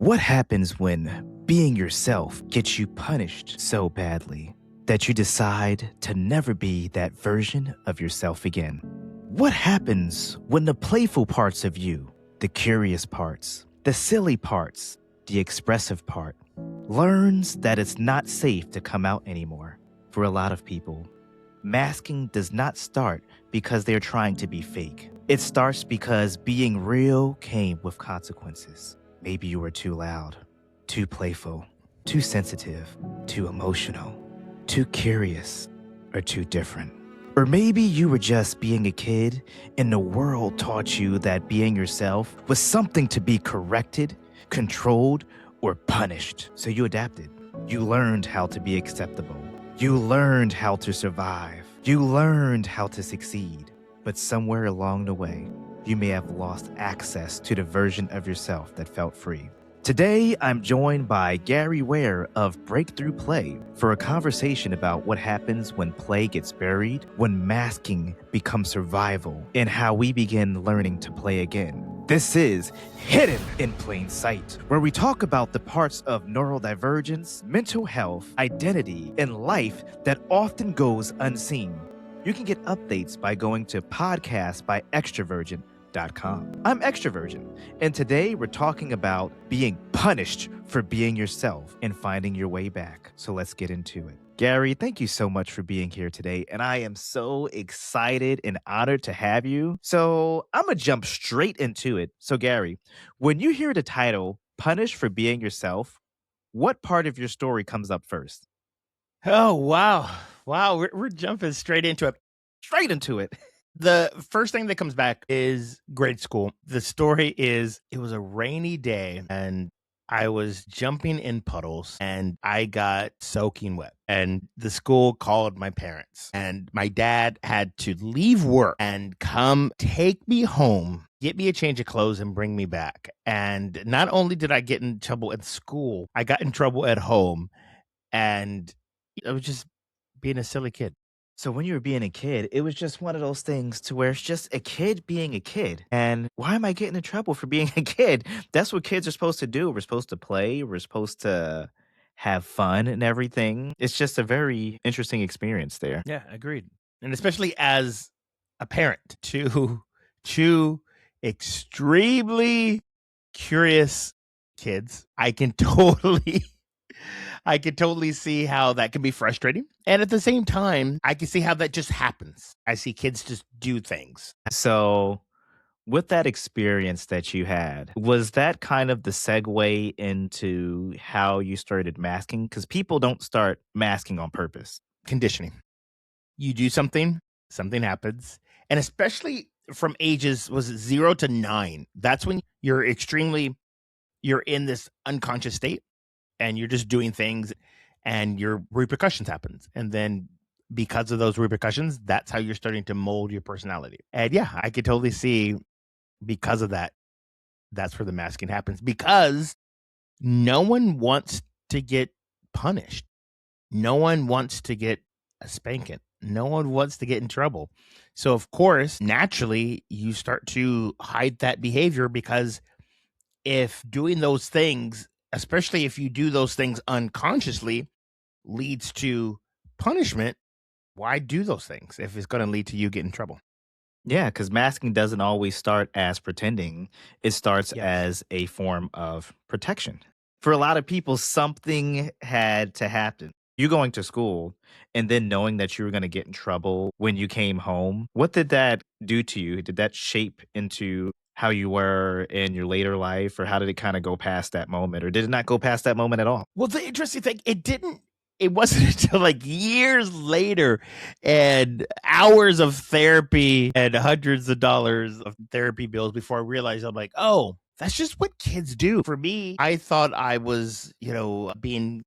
What happens when being yourself gets you punished so badly that you decide to never be that version of yourself again? What happens when the playful parts of you, the curious parts, the silly parts, the expressive part, learns that it's not safe to come out anymore? For a lot of people, masking does not start because they're trying to be fake. It starts because being real came with consequences. Maybe you were too loud, too playful, too sensitive, too emotional, too curious, or too different. Or maybe you were just being a kid and the world taught you that being yourself was something to be corrected, controlled, or punished. So you adapted. You learned how to be acceptable. You learned how to survive. You learned how to succeed. But somewhere along the way, you may have lost access to the version of yourself that felt free. Today, I'm joined by Gary Ware of BreakThrough Play for a conversation about what happens when play gets buried, when masking becomes survival, and how we begin learning to play again. This is Hidden in Plain Sight, where we talk about the parts of neurodivergence, mental health, identity, and life that often goes unseen. You can get updates by going to podcastbyextrovergent.com. I'm Extrovergent, and today we're talking about being punished for being yourself and finding your way back. So let's get into it. Gary, thank you so much for being here today, and I am so excited and honored to have you. So I'm going to jump straight into it. So Gary, when you hear the title, Punished for Being Yourself, what part of your story comes up first? Oh, wow. Wow. We're jumping straight into it. Straight into it. The first thing that comes back is grade school. The story is it was a rainy day and I was jumping in puddles and I got soaking wet. And the school called my parents and my dad had to leave work and come take me home, get me a change of clothes and bring me back. And not only did I get in trouble at school, I got in trouble at home. And I was just being a silly kid. So when you were being a kid, it was just one of those things to where it's just a kid being a kid. And why am I getting in trouble for being a kid? That's what kids are supposed to do. We're supposed to play. We're supposed to have fun and everything. It's just a very interesting experience there. Yeah, agreed. And especially as a parent to two extremely curious kids, I can totally see how that can be frustrating. And at the same time, I can see how that just happens. I see kids just do things. So with that experience that you had, was that kind of the segue into how you started masking? Because people don't start masking on purpose. Conditioning. You do something happens. And especially from ages, was it 0 to 9? That's when you're in this unconscious state. And you're just doing things and your repercussions happens. And then because of those repercussions, that's how you're starting to mold your personality. And yeah, I could totally see because of that, that's where the masking happens. Because no one wants to get punished. No one wants to get a spanking. No one wants to get in trouble. So of course, naturally, you start to hide that behavior because if doing those things, especially if you do those things unconsciously, leads to punishment, why do those things if it's going to lead to you getting in trouble? Yeah, because masking doesn't always start as pretending. It starts Yes. as a form of protection. For a lot of people, something had to happen. You going to school and then knowing that you were going to get in trouble when you came home, what did that do to you? Did that shape into how you were in your later life, or how did it kind of go past that moment, or did it not go past that moment at all? Well, the interesting thing, it wasn't until like years later and hours of therapy and hundreds of dollars of therapy bills before I realized, I'm like, oh, that's just what kids do. For me, I thought I was, being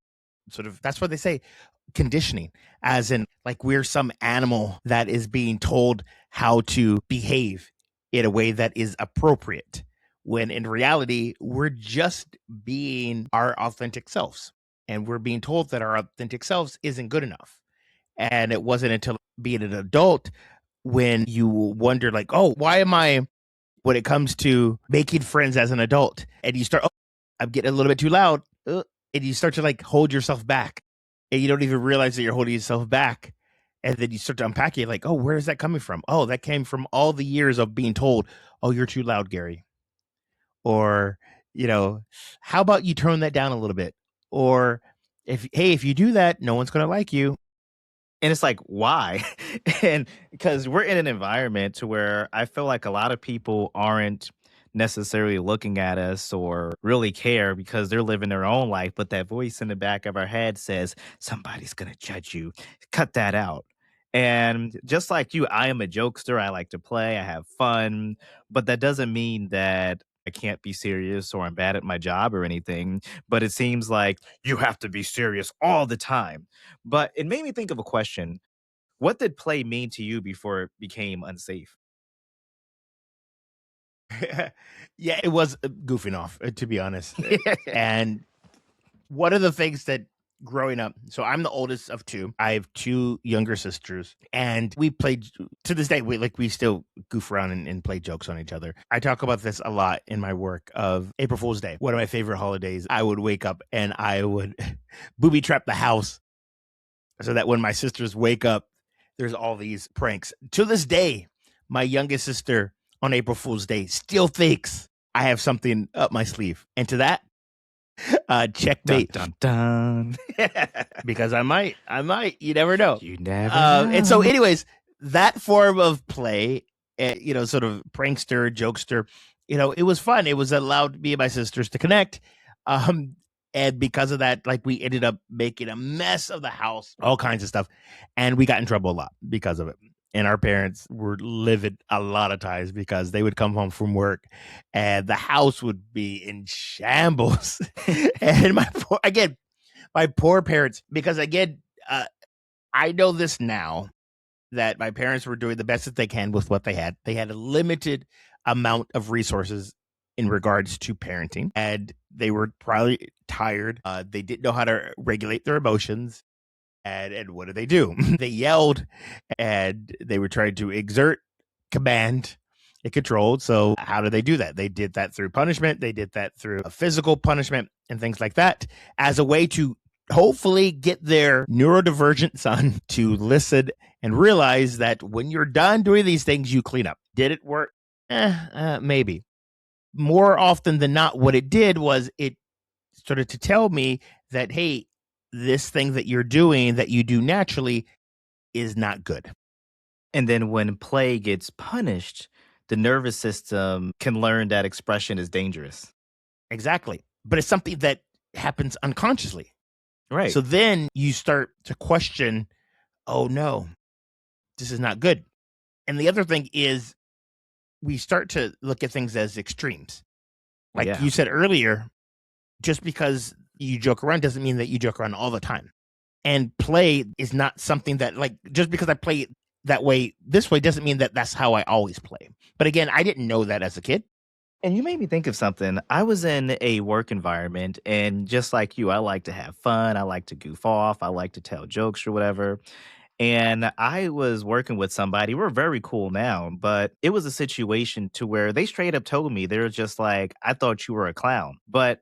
sort of, that's what they say, conditioning, as in like we're some animal that is being told how to behave in a way that is appropriate, when in reality, we're just being our authentic selves. And we're being told that our authentic selves isn't good enough. And it wasn't until being an adult when you wonder like, oh, why am I, when it comes to making friends as an adult, and you start, oh, I'm getting a little bit too loud. And you start to like hold yourself back. And you don't even realize that you're holding yourself back. And then you start to unpack it like, oh, where is that coming from? Oh, that came from all the years of being told, oh, you're too loud, Gary. Or, how about you turn that down a little bit? Or if you do that, no one's going to like you. And it's like, why? And because we're in an environment to where I feel like a lot of people aren't necessarily looking at us or really care because they're living their own life. But that voice in the back of our head says, somebody's going to judge you. Cut that out. And just like you, I am a jokester. I like to play, I have fun. But that doesn't mean that I can't be serious or I'm bad at my job or anything. But it seems like you have to be serious all the time. But it made me think of a question. What did play mean to you before it became unsafe? Yeah, it was goofing off, to be honest. And one of the things that growing up, so I'm the oldest of two. I have two younger sisters, and we played to this day. We still goof around and play jokes on each other. I talk about this a lot in my work of April Fool's Day. One of my favorite holidays. I would wake up and I would booby trap the house so that when my sisters wake up, there's all these pranks. To this day, my youngest sister on April Fool's Day still thinks I have something up my sleeve. And to that, checkmate. Dun, dun, dun. Because I might, you never know. You never know. And so anyways, that form of play, sort of prankster, jokester, it was fun. It was allowed me and my sisters to connect. And because of that, like we ended up making a mess of the house, all kinds of stuff. And we got in trouble a lot because of it. And our parents were livid a lot of times because they would come home from work and the house would be in shambles. And my poor parents, because again, I know this now that my parents were doing the best that they can with what they had. They had a limited amount of resources in regards to parenting, and they were probably tired. They didn't know how to regulate their emotions. And what did they do? They yelled and they were trying to exert command and control. So how do they do that? They did that through punishment. They did that through a physical punishment and things like that as a way to hopefully get their neurodivergent son to listen and realize that when you're done doing these things, you clean up. Did it work? Maybe. More often than not, what it did was it started to tell me that, hey, this thing that you're doing that you do naturally is not good. And then when play gets punished, the nervous system can learn that expression is dangerous. Exactly. But it's something that happens unconsciously. Right. So then you start to question, oh no, this is not good. And the other thing is we start to look at things as extremes. Like you said earlier, just because you joke around doesn't mean that you joke around all the time. And play is not something that, like, just because I play that way, this way, doesn't mean that that's how I always play. But again, I didn't know that as a kid. And you made me think of something. I was in a work environment, and just like you, I like to have fun. I like to goof off. I like to tell jokes or whatever. And I was working with somebody. We're very cool now, but it was a situation to where they straight up told me, they were just like, I thought you were a clown. But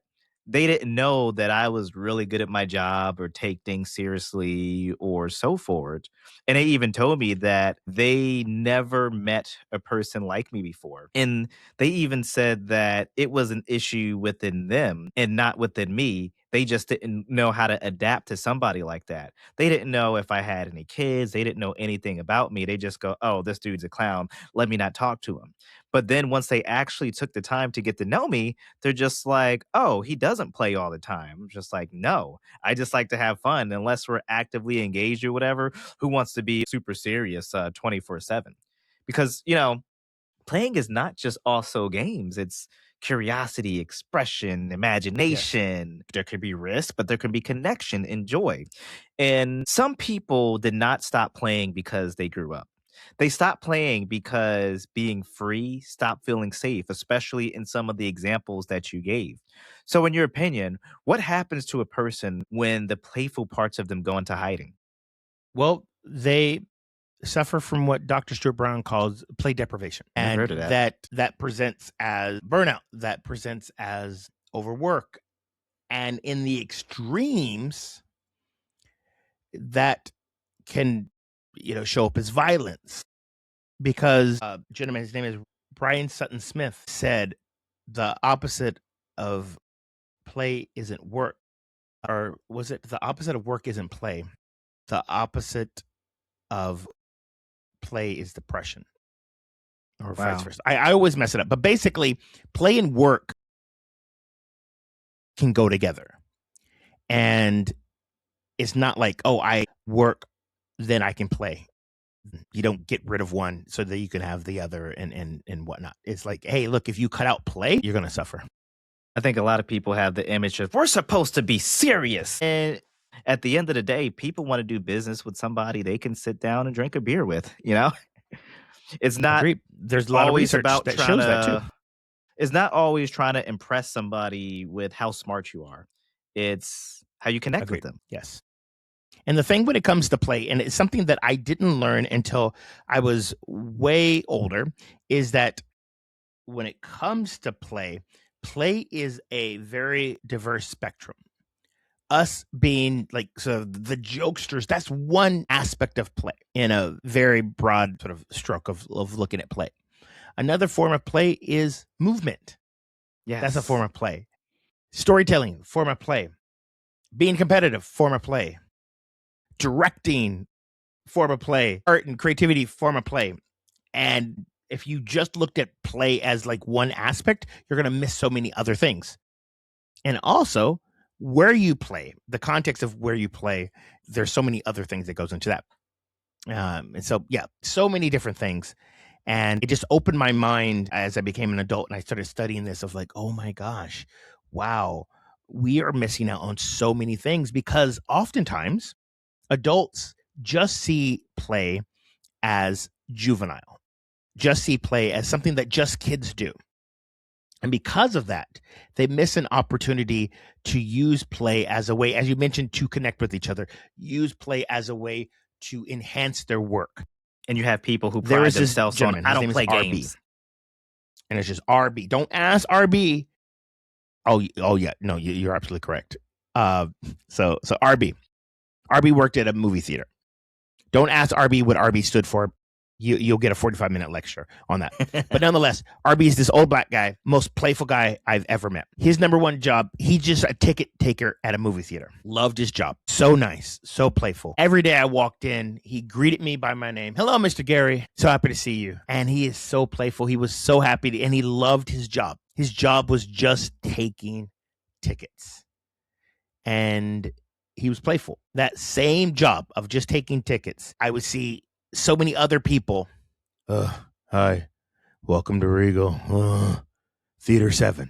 they didn't know that I was really good at my job or take things seriously or so forth. And they even told me that they never met a person like me before. And they even said that it was an issue within them and not within me. They just didn't know how to adapt to somebody like that. They didn't know if I had any kids. They didn't know anything about me. They just go, oh, this dude's a clown. Let me not talk to him. But then once they actually took the time to get to know me, they're just like, oh, he doesn't play all the time. I'm just like, no, I just like to have fun. Unless we're actively engaged or whatever, who wants to be super serious 24/7? Because, playing is not just also games. It's curiosity, expression, imagination. Yes. There could be risk, but there can be connection and joy. And some people did not stop playing because they grew up. They stopped playing because being free stopped feeling safe, especially in some of the examples that you gave. So, in your opinion, what happens to a person when the playful parts of them go into hiding? Well, they suffer from what Dr. Stuart Brown calls play deprivation. I've And heard of that. that presents as burnout, that presents as overwork, And in the extremes, that can, show up as violence. Because gentleman, his name is Brian Sutton Smith, said the opposite of play isn't work. Or was it the opposite of work isn't play? The opposite of play is depression. Or vice versa. I always mess it up. But basically, play and work can go together. And it's not like, oh, I work, then I can play. You don't get rid of one so that you can have the other and whatnot. It's like, hey, look, if you cut out play, you're going to suffer. I think a lot of people have the image of we're supposed to be serious. And at the end of the day, people want to do business with somebody they can sit down and drink a beer with, It's not Agreed. There's a lot of research about that shows that too. It's not always trying to impress somebody with how smart you are. It's how you connect with them. Yes. And the thing when it comes to play, and it's something that I didn't learn until I was way older, is that when it comes to play is a very diverse spectrum. Us being like the jokesters, that's one aspect of play in a very broad sort of stroke of looking at play. Another form of play is movement. Yes. That's a form of play. Storytelling, form of play. Being competitive, form of play. Directing, form of play. Art and creativity, form of play. And if you just looked at play as like one aspect, you're going to miss so many other things. And also, where you play, the context of where you play, there's so many other things that goes into that. And so, yeah, so many different things. And it just opened my mind as I became an adult and I started studying this of like, oh my gosh, wow, we are missing out on so many things because oftentimes adults just see play as juvenile, just see play as something that just kids do. And because of that, they miss an opportunity to use play as a way, as you mentioned, to connect with each other, use play as a way to enhance their work. And you have people who pride themselves on, I don't play games. And it's just RB. Don't ask RB. Oh yeah. No, you're absolutely correct. So RB. RB worked at a movie theater. Don't ask RB what RB stood for. You'll get a 45-minute lecture on that. But nonetheless, RB is this old black guy, most playful guy I've ever met. His number one job, he's just a ticket taker at a movie theater. Loved his job. So nice, so playful. Every day I walked in, he greeted me by my name. Hello, Mr. Gary. So happy to see you. And he is so playful. He was so happy and he loved his job. His job was just taking tickets. And he was playful. That same job of just taking tickets, I would see so many other people. Hi, welcome to Regal. Theater 7.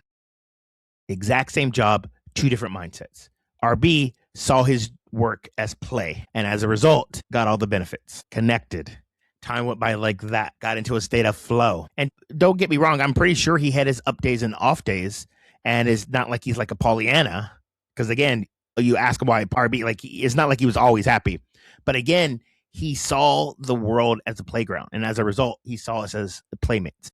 Exact same job, two different mindsets. RB saw his work as play, and as a result, got all the benefits. Connected. Time went by like that, got into a state of flow. And don't get me wrong, I'm pretty sure he had his up days and off days, and it's not like he's like a Pollyanna. Because again, you ask him why RB, like it's not like he was always happy. But again, he saw the world as a playground. And as a result, he saw us as playmates.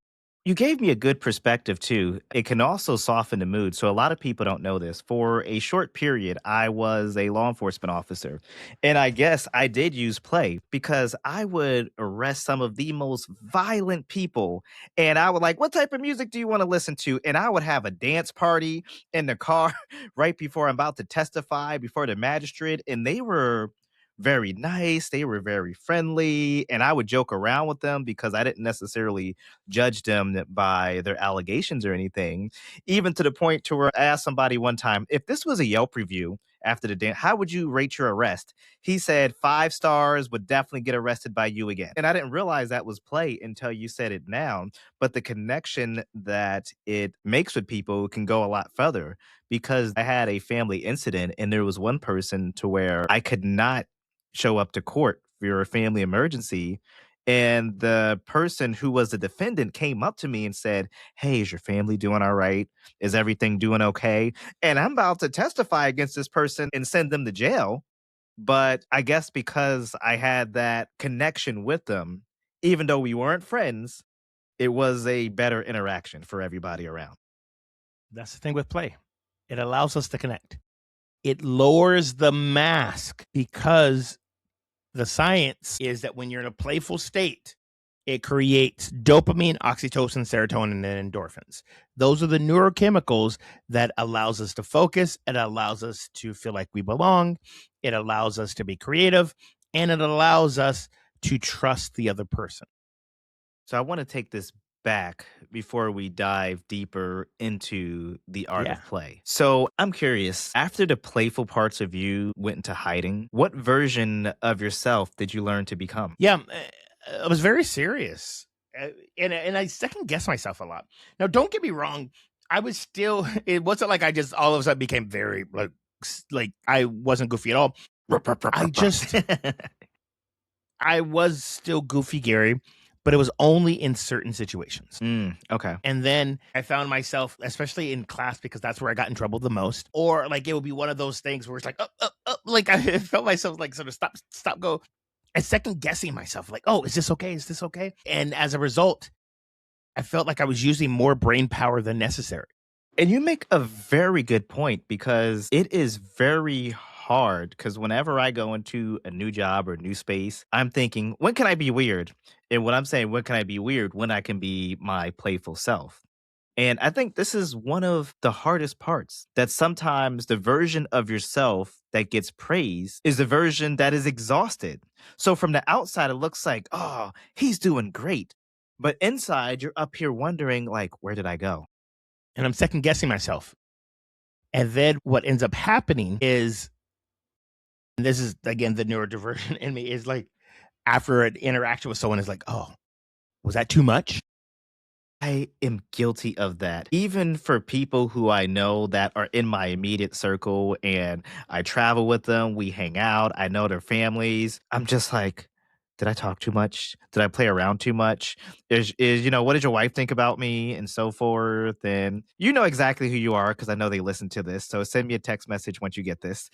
You gave me a good perspective, too. It can also soften the mood. So a lot of people don't know this. For a short period, I was a law enforcement officer. And I guess I did use play because I would arrest some of the most violent people. And I would like, what type of music do you want to listen to? And I would have a dance party in the car right before I'm about to testify before the magistrate. And they were very nice. They were very friendly. And I would joke around with them because I didn't necessarily judge them by their allegations or anything, even to the point to where I asked somebody one time, if this was a Yelp review after the dance, how would you rate your arrest? He said 5 stars, would definitely get arrested by you again. And I didn't realize that was play until you said it now. But the connection that it makes with people can go a lot further because I had a family incident and there was one person to where I could not show up to court for a family emergency. And the person who was the defendant came up to me and said, hey, is your family doing all right? Is everything doing okay? And I'm about to testify against this person and send them to jail. But I guess because I had that connection with them, even though we weren't friends, it was a better interaction for everybody around. That's the thing with play. It allows us to connect. It lowers the mask because the science is that when you're in a playful state, it creates dopamine, oxytocin, serotonin, and endorphins. Those are the neurochemicals that allows us to focus. It allows us to feel like we belong. It allows us to be creative, and it allows us to trust the other person. So I want to take this back before we dive deeper into the art Yeah. of play. So I'm curious, after the playful parts of you went into hiding, what version of yourself did you learn to become? Yeah, I was very serious, and I second guessed myself a lot. Now, don't get me wrong, I was still. It wasn't like I just all of a sudden became very like I wasn't goofy at all. I just I was still goofy Gary, but it was only in certain situations. Okay. And then I found myself, especially in class, because that's where I got in trouble the most. Or like it would be one of those things where it's like, like I felt myself like sort of stop, go, and second guessing myself, like, oh, is this okay? Is this okay? And as a result, I felt like I was using more brain power than necessary. And you make a very good point because it is very hard. Because whenever I go into a new job or new space, I'm thinking, when can I be weird? And what I'm saying, when can I be weird? When I can be my playful self. And I think this is one of the hardest parts, that sometimes the version of yourself that gets praised is the version that is exhausted. So from the outside, it looks like, oh, he's doing great. But inside, you're up here wondering, like, where did I go? And I'm second guessing myself. And then what ends up happening is, and this is again the neurodivergent in me, is like after an interaction with someone is like, oh, was that too much? I am guilty of that. Even for people who I know that are in my immediate circle and I travel with them, we hang out, I know their families. I'm just like, did I talk too much? Did I play around too much? What did your wife think about me and so forth? And you know exactly who you are because I know they listen to this. So send me a text message once you get this.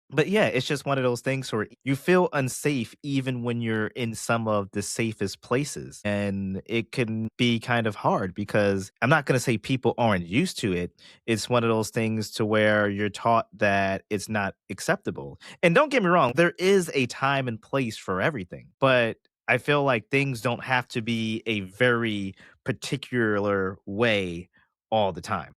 But yeah, it's just one of those things where you feel unsafe even when you're in some of the safest places. And it can be kind of hard because I'm not going to say people aren't used to it. It's one of those things to where you're taught that it's not acceptable. And don't get me wrong, there is a time and place for everything. But I feel like things don't have to be a very particular way all the time.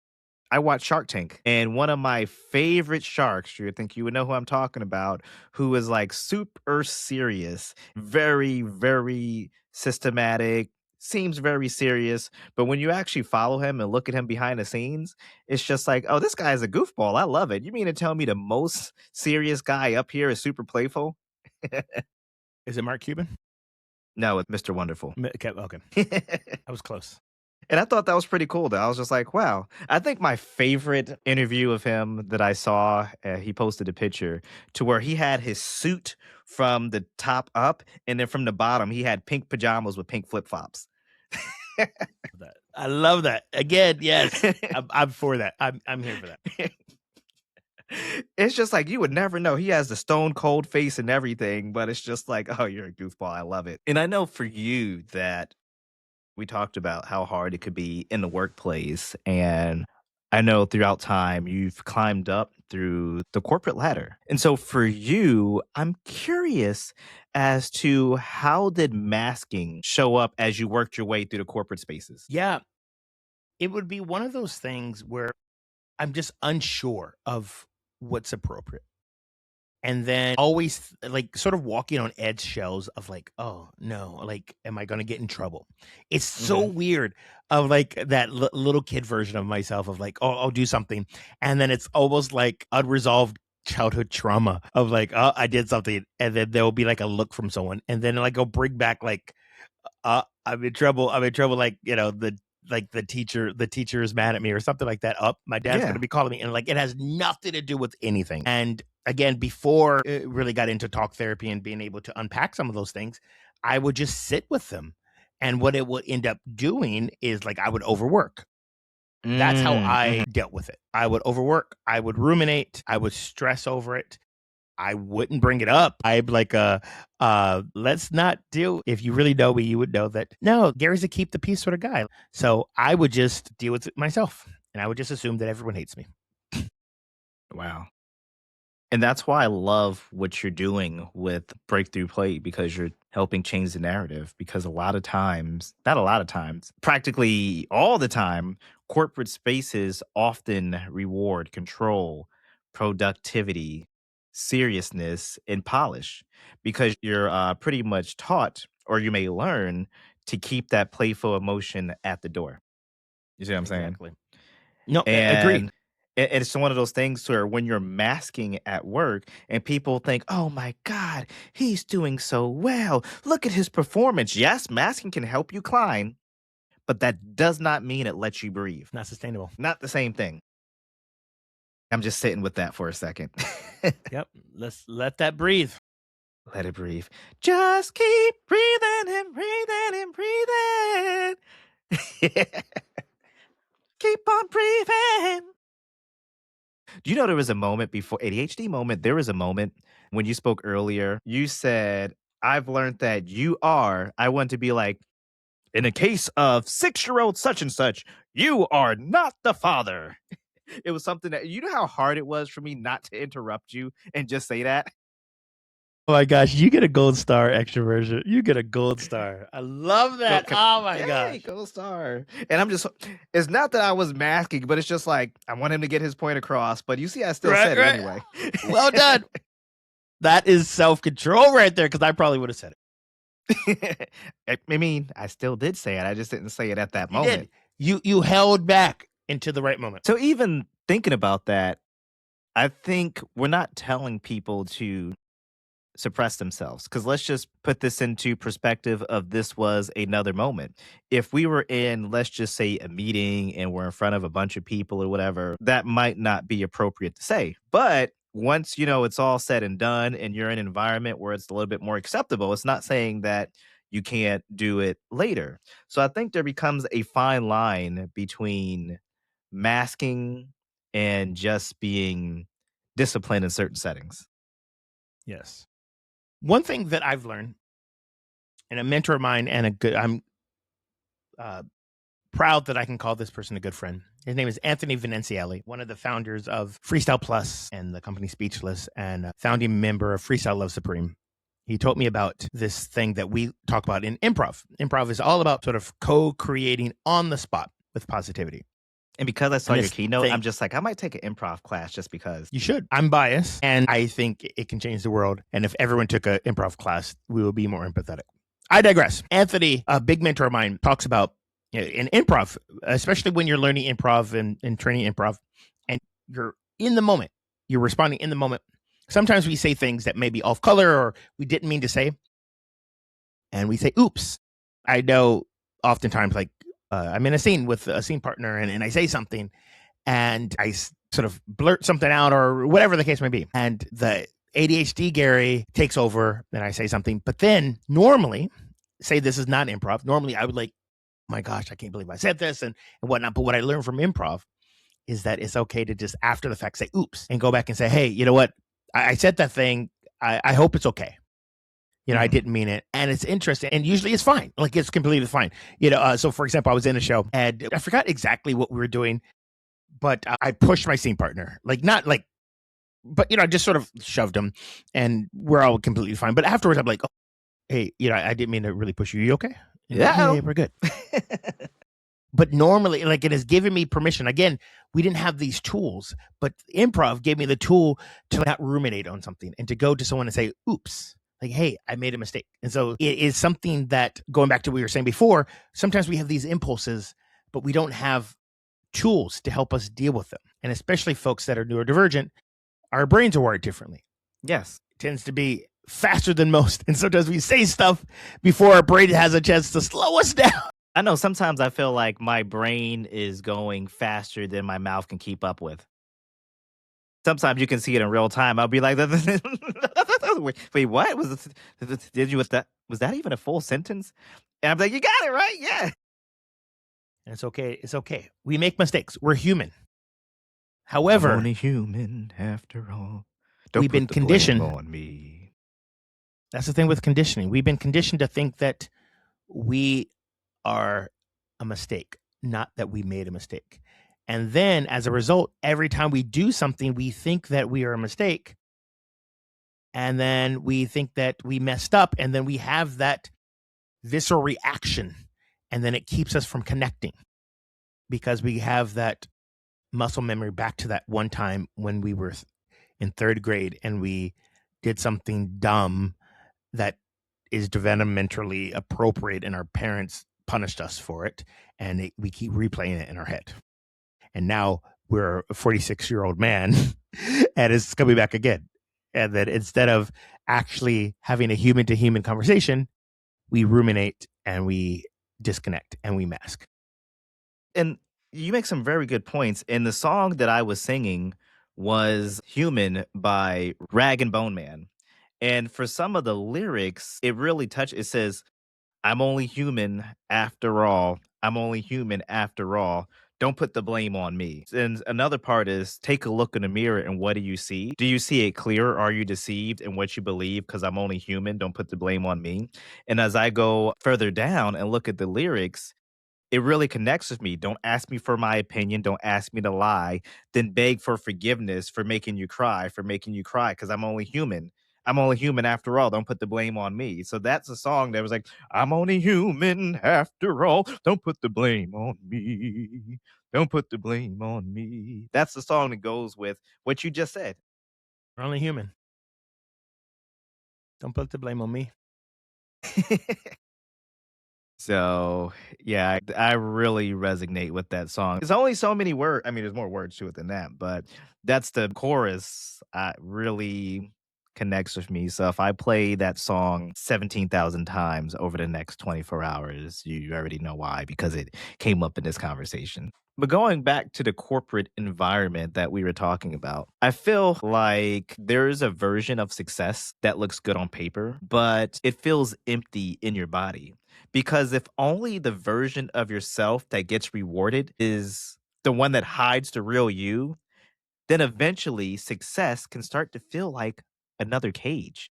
I watch Shark Tank, and one of my favorite sharks, you think you would know who I'm talking about, who is like super serious, very, very systematic, seems very serious. But when you actually follow him and look at him behind the scenes, it's just like, oh, this guy's a goofball. I love it. You mean to tell me the most serious guy up here is super playful? Is it Mark Cuban? No, it's Mr. Wonderful. Okay, okay. I was close. And I thought that was pretty cool. Though I was just like, wow. I think my favorite interview of him that I saw, he posted a picture to where he had his suit from the top up, and then from the bottom, he had pink pajamas with pink flip flops. I love that. Again, yes, I'm for that. I'm here for that. It's just like you would never know. He has the stone cold face and everything, but it's just like, oh, you're a goofball. I love it. And I know for you that we talked about how hard it could be in the workplace. And I know throughout time you've climbed up through the corporate ladder. And so for you, I'm curious as to how did masking show up as you worked your way through the corporate spaces? Yeah, it would be one of those things where I'm just unsure of what's appropriate. And then always like sort of walking on eggshells of like, oh no, like, am I going to get in trouble? It's so Mhm. weird of like that little kid version of myself of like, oh, I'll do something. And then it's almost like unresolved childhood trauma of like, oh, I did something. And then there will be like a look from someone. And then like I'll bring back like, I'm in trouble. I'm in trouble. Like, the teacher is mad at me or something like that. Up, my dad's going Yeah. to be calling me. And like, it has nothing to do with anything. And again, before it really got into talk therapy and being able to unpack some of those things, I would just sit with them. And what it would end up doing is like, I would overwork. That's how I Mhm. dealt with it. I would overwork. I would ruminate. I would stress over it. I wouldn't bring it up. I'd like, let's not deal. If you really know me, you would know that no, Gary's a keep the peace sort of guy. So I would just deal with it myself. and I would just assume that everyone hates me. Wow. And that's why I love what you're doing with Breakthrough Play, because you're helping change the narrative. Because a lot of times, not a lot of times, practically all the time, corporate spaces often reward control, productivity, seriousness, and polish, because you're pretty much taught, or you may learn, to keep that playful emotion at the door. You see what I'm saying? Exactly. No, agreed. And it's one of those things where when you're masking at work and people think, oh my God, he's doing so well. Look at his performance. Yes, masking can help you climb, but that does not mean it lets you breathe. Not sustainable. Not the same thing. I'm just sitting with that for a second. Yep. Let's let that breathe. Let it breathe. Just keep breathing and breathing and breathing. Keep on breathing. Do you know there was a moment before ADHD moment? There was a moment when you spoke earlier. You said, I've learned that you are. I want to be like, in a case of 6-year-old such and such, you are not the father. It was something that, you know how hard it was for me not to interrupt you and just say that? Oh my gosh, you get a gold star, Extrovergent. You get a gold star. I love that. Oh my gosh. Gold star. And I'm just, it's not that I was masking, but it's just like, I want him to get his point across. But you see, I still said it anyway. Well done. That is self-control right there, because I probably would have said it. I mean, I still did say it. I just didn't say it at that moment. You held back into the right moment. So even thinking about that, I think we're not telling people to suppress themselves, because let's just put this into perspective of, this was another moment. If we were in, let's just say, a meeting and we're in front of a bunch of people or whatever, that might not be appropriate to say. But once, it's all said and done and you're in an environment where it's a little bit more acceptable, it's not saying that you can't do it later. So I think there becomes a fine line between masking and just being disciplined in certain settings. Yes. One thing that I've learned, and a mentor of mine, and I'm proud that I can call this person a good friend. His name is Anthony Venezielli, one of the founders of Freestyle Plus and the company Speechless, and a founding member of Freestyle Love Supreme. He told me about this thing that we talk about in improv. Improv is all about sort of co-creating on the spot with positivity. And because I saw your keynote, I'm just like, I might take an improv class just because. You should. I'm biased, and I think it can change the world. And if everyone took an improv class, we would be more empathetic. I digress. Anthony, a big mentor of mine, talks about in improv, especially when you're learning improv and training improv, and you're in the moment, you're responding in the moment. Sometimes we say things that may be off color or we didn't mean to say, and we say, oops. I know oftentimes, like, I'm in a scene with a scene partner and I say something and I sort of blurt something out or whatever the case may be. And the ADHD Gary takes over and I say something. But then normally, say this is not improv. Normally I would like, oh my gosh, I can't believe I said this and whatnot. But what I learned from improv is that it's okay to just after the fact say oops and go back and say, hey, you know what? I said that thing. I hope it's okay. I didn't mean it. And it's interesting. And usually it's fine. Like, it's completely fine. So for example, I was in a show and I forgot exactly what we were doing, but I pushed my scene partner. Like, not like, but, I just sort of shoved him and we're all completely fine. But afterwards, I'm like, oh, hey, I didn't mean to really push you. You okay? Yeah. Hey, we're good. But normally, like, it has given me permission. Again, we didn't have these tools, but improv gave me the tool to not ruminate on something and to go to someone and say, oops. Like, hey, I made a mistake. And so it is something that, going back to what we were saying before, sometimes we have these impulses, but we don't have tools to help us deal with them. And especially folks that are neurodivergent, our brains are wired differently. Yes. It tends to be faster than most. And sometimes we say stuff before our brain has a chance to slow us down. I know sometimes I feel like my brain is going faster than my mouth can keep up with. Sometimes you can see it in real time. I'll be like, wait, what? Was that even a full sentence? And I'm like, you got it right, yeah. And it's okay. It's okay. We make mistakes. We're human. However, I'm only human after all. We've been conditioned on me. That's the thing with conditioning. We've been conditioned to think that we are a mistake, not that we made a mistake. And then as a result, every time we do something, we think that we are a mistake. And then we think that we messed up. And then we have that visceral reaction. And then it keeps us from connecting because we have that muscle memory back to that one time when we were in third grade and we did something dumb that is developmentally appropriate and our parents punished us for it. And we keep replaying it in our head. And now we're a 46-year-old man and it's coming back again. And then instead of actually having a human to human conversation, we ruminate and we disconnect and we mask. And you make some very good points. And the song that I was singing was Human by Rag and Bone Man. And for some of the lyrics, it really it says, I'm only human after all. I'm only human after all. Don't put the blame on me. And another part is take a look in the mirror and what do you see? Do you see it clear? Or are you deceived in what you believe? Because I'm only human. Don't put the blame on me. And as I go further down and look at the lyrics, it really connects with me. Don't ask me for my opinion. Don't ask me to lie. Then beg for forgiveness for making you cry, because I'm only human. I'm only human after all. Don't put the blame on me. So that's a song that was like, I'm only human after all. Don't put the blame on me. Don't put the blame on me. That's the song that goes with what you just said. We're only human. Don't put the blame on me. So, yeah, I really resonate with that song. There's only so many words. I mean, there's more words to it than that, but that's the chorus really connects with me. So if I play that song 17,000 times over the next 24 hours, you already know why, because it came up in this conversation. But going back to the corporate environment that we were talking about, I feel like there is a version of success that looks good on paper, but it feels empty in your body. Because if only the version of yourself that gets rewarded is the one that hides the real you, then eventually success can start to feel like another cage.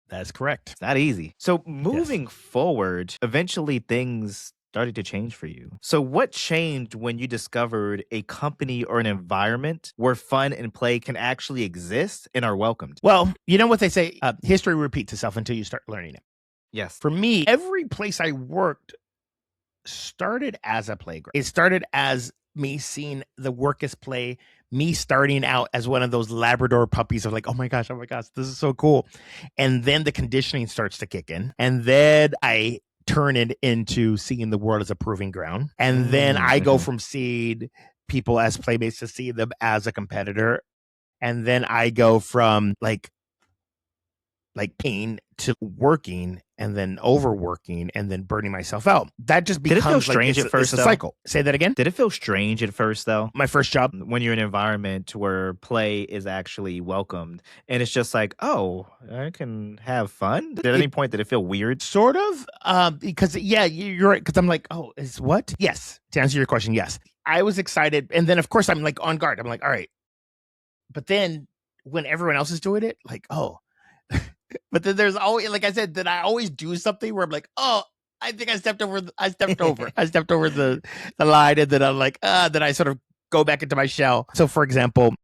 That's correct. It's not easy. So Yes. moving forward, eventually things started to change for you. So what changed when you discovered a company or an environment where fun and play can actually exist and are welcomed? Well, you know what they say, history repeats itself until you start learning it. Yes. For me, every place I worked started as a playground. It started as me seeing the work as play, me starting out as one of those Labrador puppies of like, oh my gosh, this is so cool. And then the conditioning starts to kick in. And then I turn it into seeing the world as a proving ground. And then I go from seeing people as playmates to see them as a competitor. And then I go from like pain to working and then overworking and then burning myself out. That just becomes Did it feel strange at first, it's a cycle. Say that again. Did it feel strange at first, though? My first job, When you're in an environment where play is actually welcomed and it's just like, oh, I can have fun? At any point, did it feel weird? sort of, because yeah, you're right. Because I'm like, oh, is what? Yes. To answer your question, yes. I was excited, and then of course I'm like on guard. I'm like, all right. But then when everyone else is doing it, like, oh. But then there's always, like I said, that I always do something where I'm like, oh, I think I stepped over the line, and then I'm like, then I sort of go back into my shell. So for example,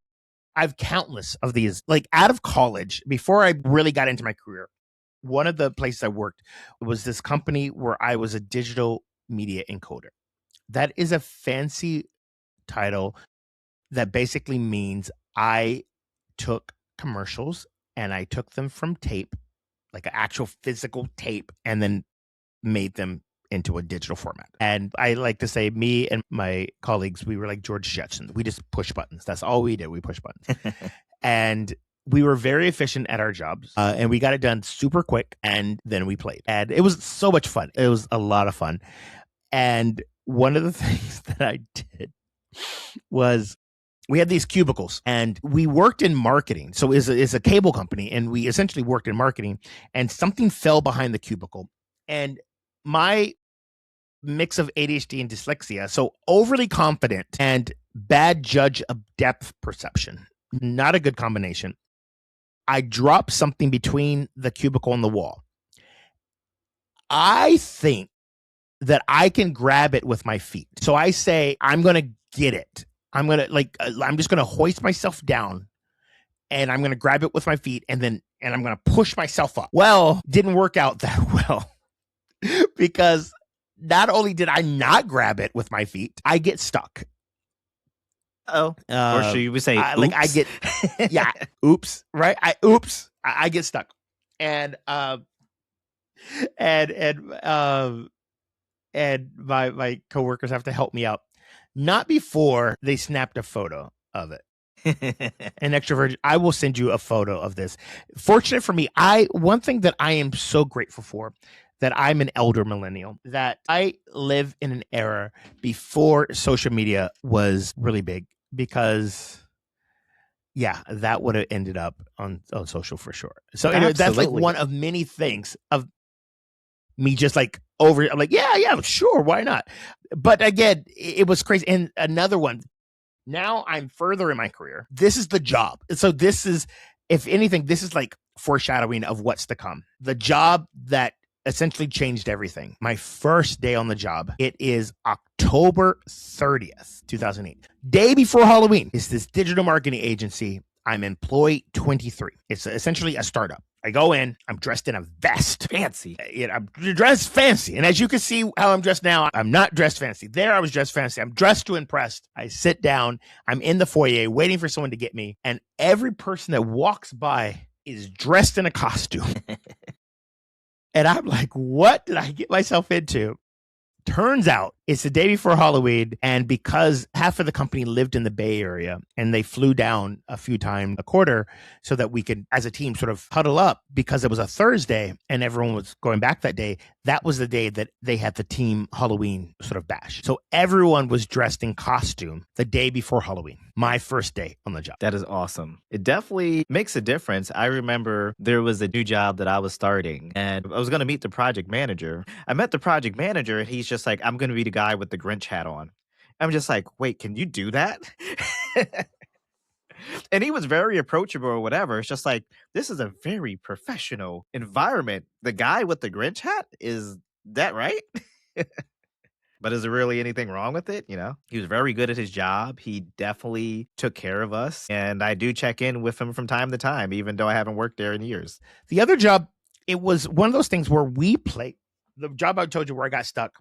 I've countless of these, like out of college, before I really got into my career, one of the places I worked was this company where I was a digital media encoder. That is a fancy title that basically means I took commercials and I took them from tape, like an actual physical tape, and then made them into a digital format. And I like to say, me and my colleagues, we were like George Jetson. We just push buttons. That's all we did. We push buttons. And we were very efficient at our jobs, and we got it done super quick, and then we played. And it was so much fun. It was a lot of fun. And one of the things that I did was we had these cubicles and we worked in marketing. So it's a cable company, and we essentially worked in marketing, and something fell behind the cubicle. And my mix of ADHD and dyslexia, so overly confident and bad judge of depth perception, not a good combination. I dropped something between the cubicle and the wall. I think that I can grab it with my feet. So I say, I'm going to get it. I'm going to I'm just going to hoist myself down and I'm going to grab it with my feet and I'm going to push myself up. Well, didn't work out that well because not only did I not grab it with my feet, I get stuck. Or should you say, oops? I get, yeah, oops, right? I get stuck. And my coworkers have to help me out. Not before they snapped a photo of it. An Extrovergent. I will send you a photo of this. Fortunate for me, one thing that I am so grateful for, that I'm an elder millennial, that I live in an era before social media was really big, because yeah, that would have ended up on social for sure. So anyway, that's like one of many things of me just like I'm like, yeah, sure, why not? But again, it was crazy. And another one, now I'm further in my career. This is the job. So this is, if anything, this is like foreshadowing of what's to come. The job that essentially changed everything. My first day on the job, it is October 30th, 2008. Day before Halloween. It's this digital marketing agency. I'm employee 23. It's essentially a startup. I go in, I'm dressed in a vest. Fancy. I'm dressed fancy. And as you can see how I'm dressed now, I'm not dressed fancy. There I was dressed fancy. I'm dressed to impress. I sit down. I'm in the foyer waiting for someone to get me. And every person that walks by is dressed in a costume. And I'm like, what did I get myself into? Turns out it's the day before Halloween. And because half of the company lived in the Bay Area and they flew down a few times a quarter so that we could, as a team, sort of huddle up, because it was a Thursday and everyone was going back that day. That was the day that they had the team Halloween sort of bash. So everyone was dressed in costume the day before Halloween. My first day on the job. That is awesome. It definitely makes a difference. I remember there was a new job that I was starting and I was going to meet the project manager. I met the project manager and he's just like, I'm going to be the guy with the Grinch hat on. I'm just like, wait, can you do that? And he was very approachable or whatever. It's just like, this is a very professional environment. The guy with the Grinch hat, is that right? But is there really anything wrong with it? You know, he was very good at his job. He definitely took care of us. And I do check in with him from time to time, even though I haven't worked there in years. The other job, it was one of those things where we played. The job I told you where I got stuck,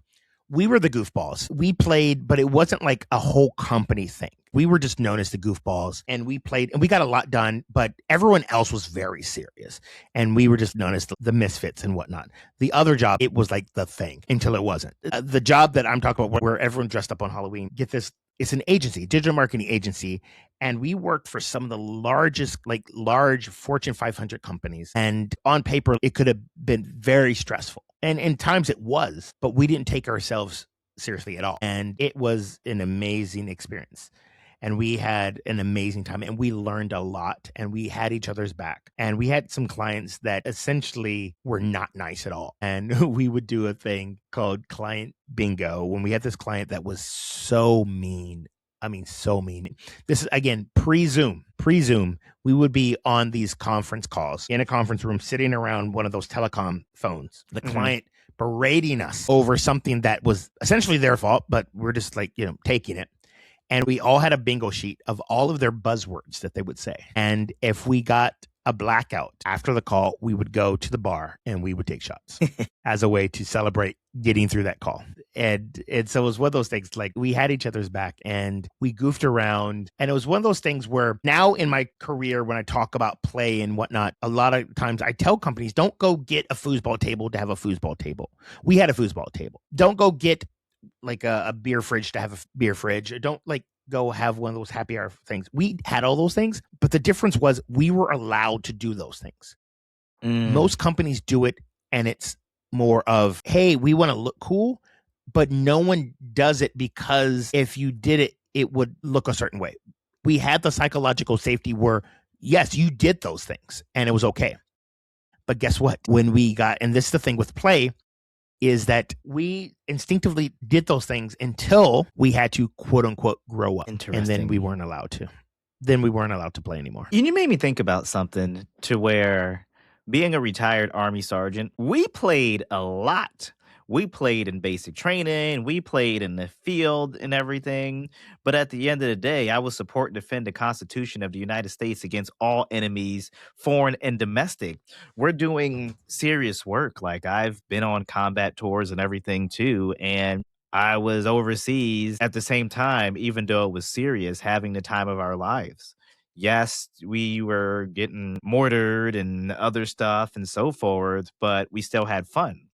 we were the goofballs. We played, but it wasn't like a whole company thing. We were just known as the goofballs, and we played and we got a lot done, but everyone else was very serious. And we were just known as the misfits and whatnot. The other job, it was like the thing until it wasn't. The job that I'm talking about where everyone dressed up on Halloween, get this, it's an agency, digital marketing agency. And we worked for some of the largest, like large Fortune 500 companies. And on paper, it could have been very stressful. And in times it was, but we didn't take ourselves seriously at all. And it was an amazing experience. And we had an amazing time and we learned a lot and we had each other's back. And we had some clients that essentially were not nice at all. And we would do a thing called client bingo when we had this client that was so mean. I mean, so mean. This is, again, pre-Zoom. We would be on these conference calls in a conference room, sitting around one of those telecom phones. The client berating us over something that was essentially their fault, but we're just like, taking it. And we all had a bingo sheet of all of their buzzwords that they would say. And if we got a blackout after the call, we would go to the bar and we would take shots as a way to celebrate getting through that call. And so it was one of those things, like we had each other's back and we goofed around. And it was one of those things where now in my career, when I talk about play and whatnot, a lot of times I tell companies, don't go get a foosball table to have a foosball table. We had a foosball table. Don't go get like a beer fridge to have a beer fridge. Don't like go have one of those happy hour things. We had all those things, but the difference was we were allowed to do those things. Most companies do it and it's more of, hey, we want to look cool, but no one does it because if you did it, it would look a certain way. We had the psychological safety where, yes, you did those things and it was okay. But guess what? When we got, and this is the thing with play, is that we instinctively did those things until we had to, quote unquote, grow up. And then we weren't allowed to. Then we weren't allowed to play anymore. You made me think about something to where being a retired Army sergeant, we played a lot we played in basic training, we played in the field and everything. But at the end of the day, I will support and defend the Constitution of the United States against all enemies, foreign and domestic. We're doing serious work. Like I've been on combat tours and everything too. And I was overseas at the same time, even though it was serious, having the time of our lives. Yes, we were getting mortared and other stuff and so forth, but we still had fun.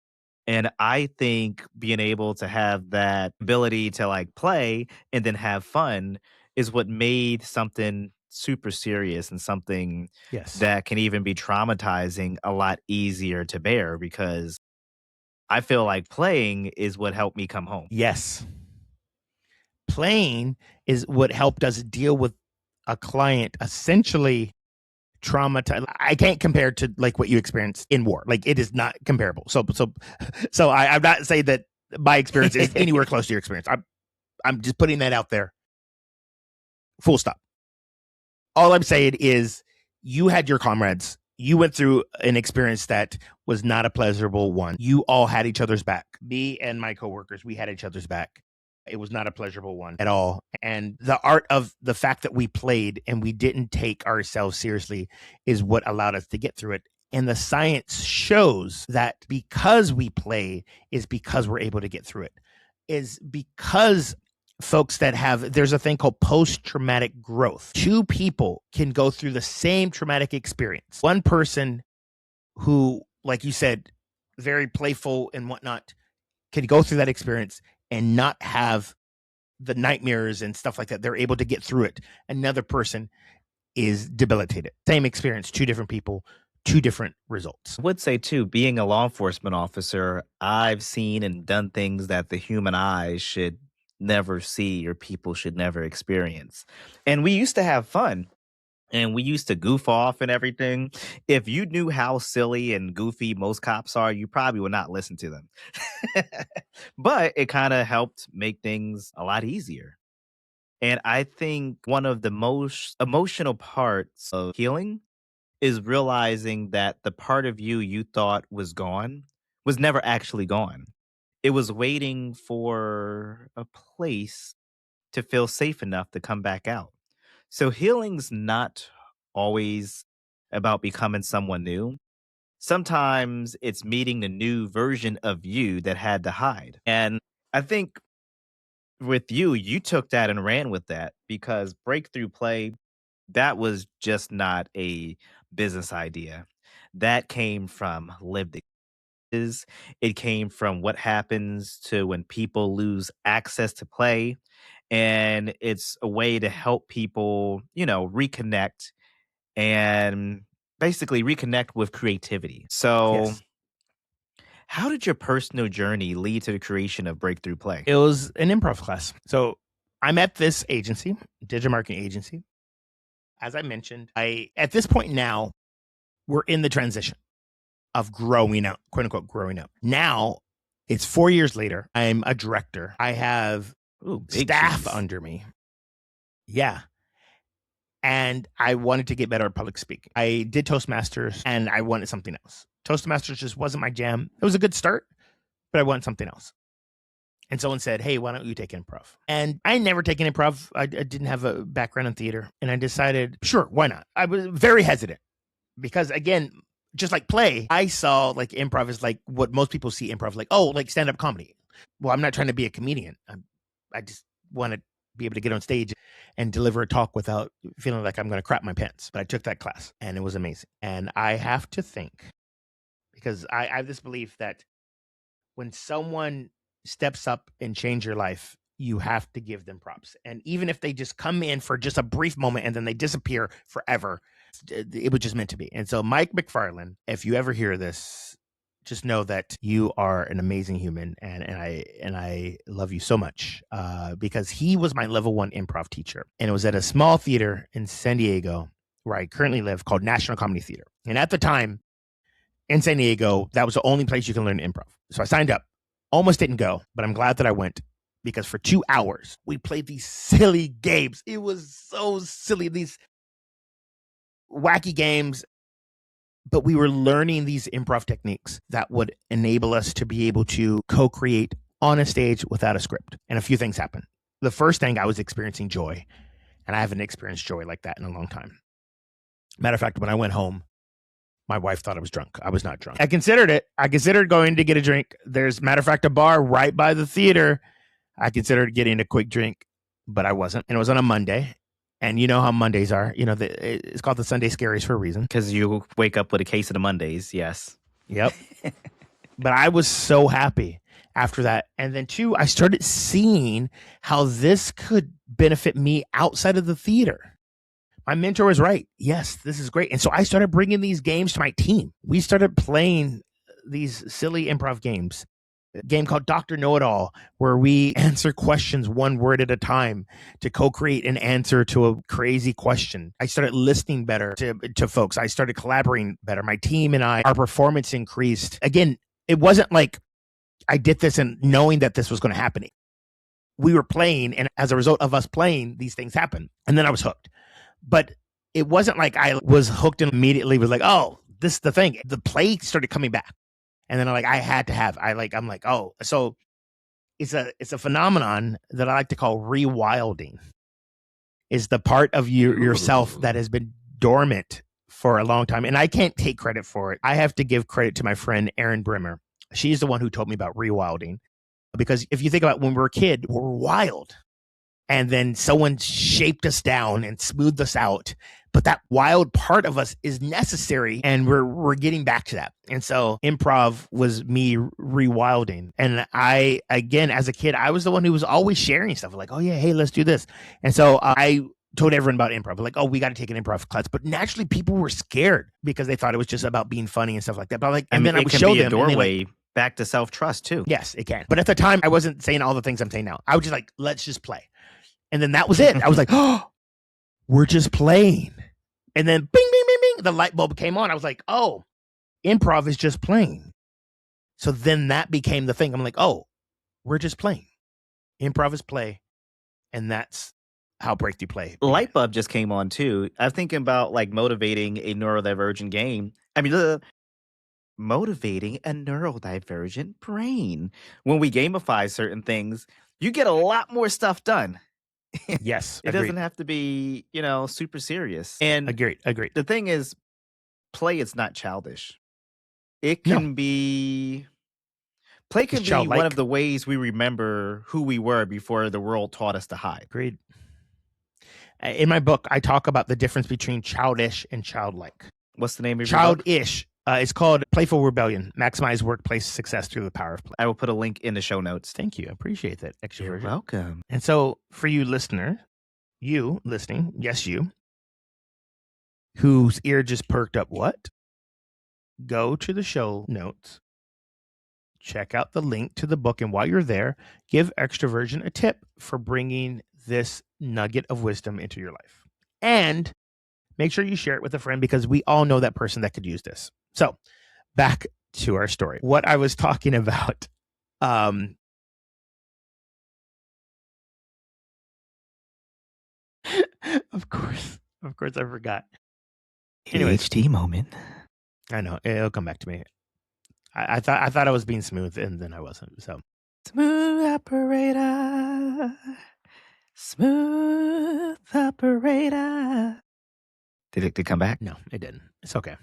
And I think being able to have that ability to like play and then have fun is what made something super serious and something Yes. that can even be traumatizing a lot easier to bear because I feel like playing is what helped me come home. Yes. Playing is what helped us deal with a client essentially traumatized. I can't compare to like what you experienced in war. Like it is not comparable. So I'm not saying that my experience is anywhere close to your experience. I'm just putting that out there. Full stop. All I'm saying is you had your comrades. You went through an experience that was not a pleasurable one. You all had each other's back. Me and my coworkers, we had each other's back. It was not a pleasurable one at all. And the art of the fact that we played and we didn't take ourselves seriously is what allowed us to get through it. And the science shows that because we play is because we're able to get through it, is because folks that there's a thing called post-traumatic growth. Two people can go through the same traumatic experience. One person who, like you said, very playful and whatnot, can go through that experience and not have the nightmares and stuff like that. They're able to get through it. Another person is debilitated. Same experience, two different people, two different results. I would say too, being a law enforcement officer, I've seen and done things that the human eye should never see or people should never experience. And we used to have fun. And we used to goof off and everything. If you knew how silly and goofy most cops are, you probably would not listen to them. But it kind of helped make things a lot easier. And I think one of the most emotional parts of healing is realizing that the part of you thought was gone was never actually gone. It was waiting for a place to feel safe enough to come back out. So healing's not always about becoming someone new. Sometimes it's meeting the new version of you that had to hide. And I think with you, you took that and ran with that because breakthrough play, that was just not a business idea. That came from lived experiences. It came from what happens to when people lose access to play. And it's a way to help people, reconnect and basically reconnect with creativity. So, Yes. how did your personal journey lead to the creation of Breakthrough Play? It was an improv class. So I'm at this agency, digital marketing agency. As I mentioned, at this point now, we're in the transition of growing up, quote unquote, growing up. Now it's 4 years later. I'm a director. I have Big staff cheese. under me. Yeah. And I wanted to get better at public speaking. I did Toastmasters and I wanted something else. Toastmasters just wasn't my jam. It was a good start, but I wanted something else. And someone said, hey, why don't you take improv? And I had never taken improv. I didn't have a background in theater. And I decided, sure, why not? I was very hesitant because, again, just like play, I saw like improv as like what most people see improv, like, oh, like stand-up comedy. Well, I'm not trying to be a comedian. I just want to be able to get on stage and deliver a talk without feeling like I'm going to crap my pants. But I took that class and it was amazing. And I have to think, because I have this belief that when someone steps up and change your life, you have to give them props. And even if they just come in for just a brief moment and then they disappear forever, it was just meant to be. And so Mike McFarland, if you ever hear this, just know that you are an amazing human, and I love you so much because he was my level 1 improv teacher, and it was at a small theater in San Diego where I currently live called National Comedy Theater. And at the time in San Diego, that was the only place you can learn improv. So I signed up, almost didn't go, but I'm glad that I went because for 2 hours we played these silly games. It was so silly, these wacky games. but we were learning these improv techniques that would enable us to be able to co-create on a stage without a script. And a few things happened. The first thing, I was experiencing joy, and I haven't experienced joy like that in a long time. Matter of fact, when I went home, my wife thought I was drunk. I was not drunk. I considered it. I considered going to get a drink. There's, matter of fact, a bar right by the theater. I considered getting a quick drink, but I wasn't. And it was on a Monday. And you know how Mondays are. You know, it's called the Sunday Scaries for a reason. Because you wake up with a case of the Mondays, yes. Yep. But I was so happy after that. And then, two, I started seeing how this could benefit me outside of the theater. My mentor was right. Yes, this is great. And so I started bringing these games to my team. We started playing these silly improv games. A game called Dr. Know-It-All, where we answer questions one word at a time to co-create an answer to a crazy question. I started listening better to folks. I started collaborating better. My team and I, our performance increased. Again, it wasn't like I did this and knowing that this was going to happen. We were playing, and as a result of us playing, these things happened. And then I was hooked. But it wasn't like I was hooked and immediately was like, oh, this is the thing. The play started coming back. And then I'm like, oh, so it's a phenomenon that I like to call rewilding. Is the part of yourself that has been dormant for a long time. And I can't take credit for it. I have to give credit to my friend Erin Brimmer. She's the one who told me about rewilding. Because if you think about when we were a kid, we were wild. And then someone shaped us down and smoothed us out. But that wild part of us is necessary, and we're getting back to that. And so improv was me rewilding. And I, again, as a kid, I was the one who was always sharing stuff like, oh yeah, hey, let's do this. And so I told everyone about improv, like, oh, we got to take an improv class. But naturally, people were scared because they thought it was just about being funny and stuff like that. But like, and then I would show them a doorway back to self-trust too. Yes, it can. But at the time, I wasn't saying all the things I'm saying now. I was just like, let's just play. And then that was it. I was like, oh, we're just playing. And then bing, bing, bing, bing, the light bulb came on. I was like, oh, improv is just playing. So then that became the thing. I'm like, oh, we're just playing. Improv is play. And that's how Breakthrough play. Light bulb just came on too. I'm thinking about like motivating a neurodivergent game. I mean, motivating a neurodivergent brain. When we gamify certain things, you get a lot more stuff done. Yes. It doesn't have to be, super serious. And agreed. The thing is, play is not childish. It can be... Play can be one of the ways we remember who we were before the world taught us to hide. Agreed. In my book, I talk about the difference between childish and childlike. What's the name of your book? Childish. It's called Playful Rebellion, Maximize Workplace Success Through the Power of Play. I will put a link in the show notes. Thank you. I appreciate that, Extrovergent. You're welcome. And so for you listener, you listening, yes, you, whose ear just perked up what? Go to the show notes, check out the link to the book, and while you're there, give Extrovergent a tip for bringing this nugget of wisdom into your life. And make sure you share it with a friend, because we all know that person that could use this. So back to our story. What I was talking about, of course, I forgot. Anyways, ADHD moment. I know it'll come back to me. I thought I was being smooth, and then I wasn't. So smooth operator. Did it come back? No, it didn't. It's okay.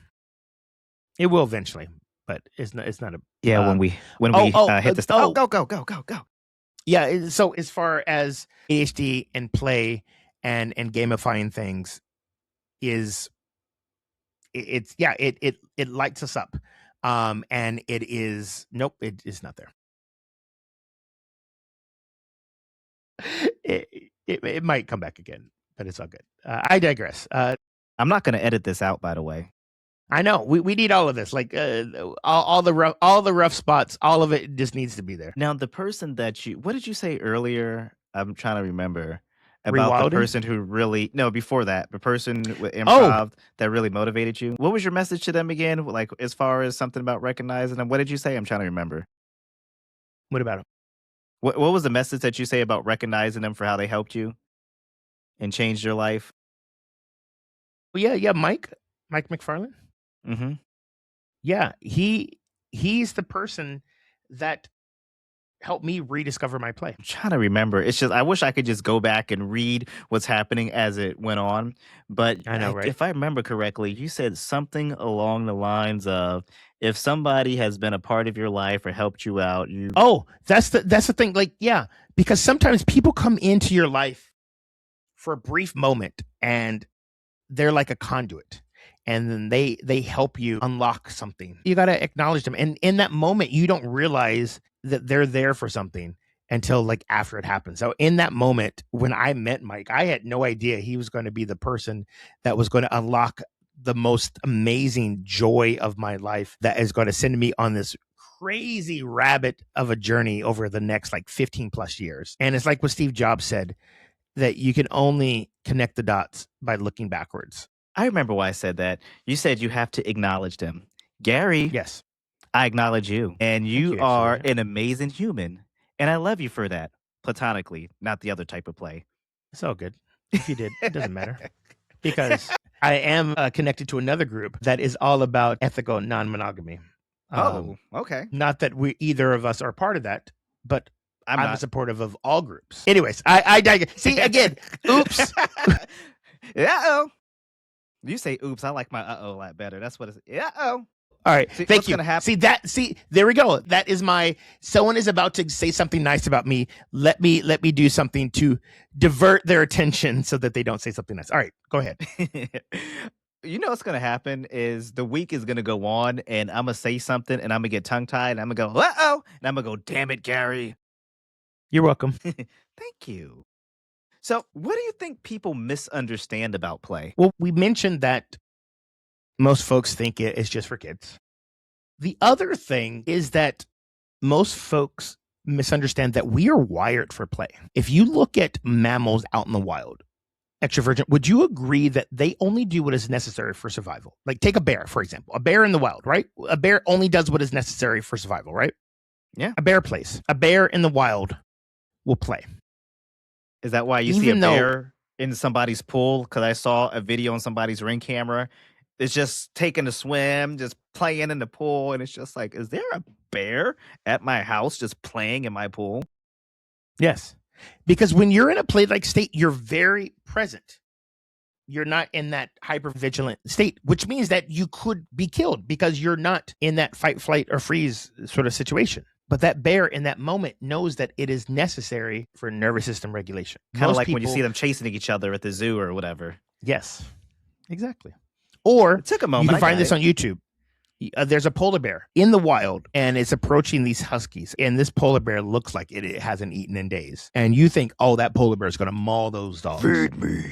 It will eventually, but it's not a. Yeah, when we hit the stop. Go. Yeah. So as far as ADHD and play and gamifying things is, it lights us up, and it is it is not there. It might come back again, but it's all good. I digress. I'm not going to edit this out, by the way. I know we need all of this, like all the rough spots. All of it just needs to be there. Now, the person what did you say earlier? I'm trying to remember about the person who really before that, the person with improv that really motivated you. What was your message to them again? Like as far as something about recognizing them, what did you say? I'm trying to remember. What about them? What was the message that you say about recognizing them for how they helped you and changed your life? Well, yeah, Mike McFarland. Mm-hmm. Yeah, he's the person that helped me rediscover my play. I'm trying to remember. It's just I wish I could just go back and read what's happening as it went on. But I know, right? if I remember correctly, you said something along the lines of if somebody has been a part of your life or helped you out, you Oh, that's the thing. Like, yeah, because sometimes people come into your life for a brief moment and they're like a conduit. And then they help you unlock something. You got to acknowledge them. And in that moment, you don't realize that they're there for something until like after it happens. So in that moment, when I met Mike, I had no idea he was going to be the person that was going to unlock the most amazing joy of my life that is going to send me on this crazy rabbit of a journey over the next like 15 plus years. And it's like what Steve Jobs said, that you can only connect the dots by looking backwards. I remember why I said that. You said you have to acknowledge them. Gary, Yes. I acknowledge you. And you you, are Extrovergent. an amazing human. And I love you for that. Platonically, not the other type of play. It's all good. If you did, it doesn't matter. Because I am connected to another group that is all about ethical non-monogamy. Okay. Not that we either of us are part of that, but I'm not supportive of all groups. Anyways, I digress. See, again, oops. Uh-oh. You say oops. I like my uh-oh a lot better. That's what it's uh-oh. All right. See, Thank what's you. gonna happen? See, there we go. That is someone is about to say something nice about me. Let me do something to divert their attention so that they don't say something nice. All right, go ahead. You know what's gonna happen is the week is gonna go on and I'm gonna say something and I'm gonna get tongue-tied and I'm gonna go, uh-oh, and I'm gonna go, damn it, Gary. You're welcome. Thank you. So what do you think people misunderstand about play? Well, we mentioned that most folks think it is just for kids. The other thing is that most folks misunderstand that we are wired for play. If you look at mammals out in the wild, Extrovergent, would you agree that they only do what is necessary for survival? Like take a bear, for example. A bear in the wild, right? A bear only does what is necessary for survival, right? Yeah. A bear plays. A bear in the wild will play. Is that why you see a bear in somebody's pool? Because I saw a video on somebody's Ring camera. It's just taking a swim, just playing in the pool. And it's just like, is there a bear at my house just playing in my pool? Yes. Because when you're in a play-like state, you're very present. You're not in that hyper-vigilant state, which means that you could be killed because you're not in that fight, flight, or freeze sort of situation. But that bear in that moment knows that it is necessary for nervous system regulation. Kind of like when you see them chasing each other at the zoo or whatever. Yes, exactly. Or it took a moment. You can find this on YouTube. There's a polar bear in the wild and it's approaching these huskies. And this polar bear looks like it hasn't eaten in days. And you think, oh, that polar bear is going to maul those dogs. Feed me.